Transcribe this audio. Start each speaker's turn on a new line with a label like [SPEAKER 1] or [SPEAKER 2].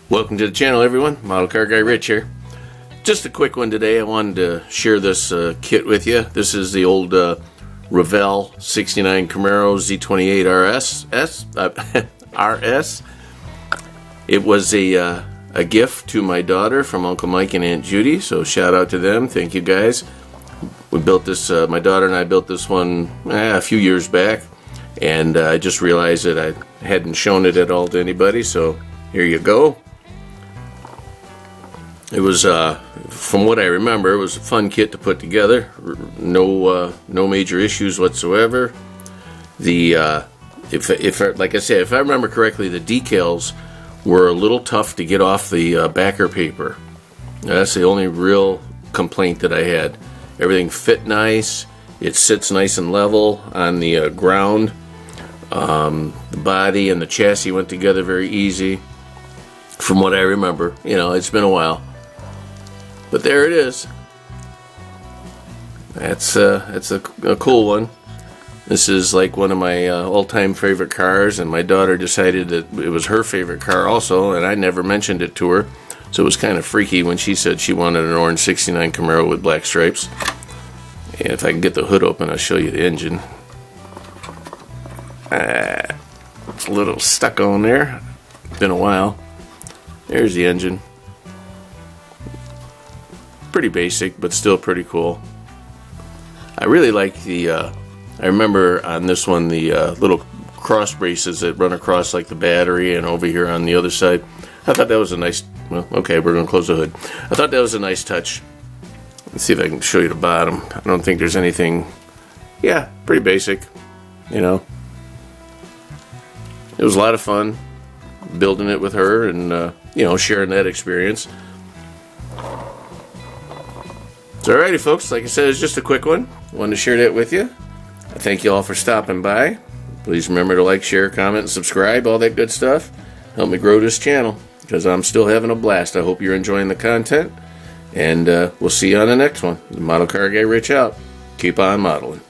[SPEAKER 1] Welcome to the channel, everyone. Model Car Guy Rich here. Just a quick one today. I wanted to share this kit with you. This is the old Revell 69 Camaro Z28 RS. It was a gift to my daughter from Uncle Mike and Aunt Judy, so shout out to them. Thank you guys. We built this, my daughter and I built this one a few years back, and I just realized that I hadn't shown it at all to anybody, so here you go. It was, from what I remember, it was a fun kit to put together. No major issues whatsoever. Like I said, if I remember correctly, the decals were a little tough to get off the backer paper. That's the only real complaint that I had. Everything fit nice. It sits nice and level on the ground. The body and the chassis went together very easy. From what I remember, you know, it's been a while. But there it is. That's a cool one. This is like one of my all-time favorite cars, and my daughter decided that it was her favorite car also, and I never mentioned it to her. So it was kind of freaky when she said she wanted an orange 69 Camaro with black stripes. And if I can get the hood open, I'll show you the engine. It's a little stuck on there. Been a while. There's the engine. Pretty basic, but still pretty cool. I really like the, I remember on this one the little cross braces that run across like the battery and over here on the other side. I thought that was a nice, well, okay, we're going to close the hood. I thought that was a nice touch. Let's see if I can show you the bottom. I don't think there's anything, yeah, pretty basic, you know. It was a lot of fun building it with her and, you know, sharing that experience. So alrighty folks, like I said, it's just a quick one. Wanted to share that with you. I thank you all for stopping by. Please remember to like, share, comment, and subscribe, all that good stuff. Help me grow this channel, because I'm still having a blast. I hope you're enjoying the content, and we'll see you on the next one. The Model Car Guy Rich out. Keep on modeling.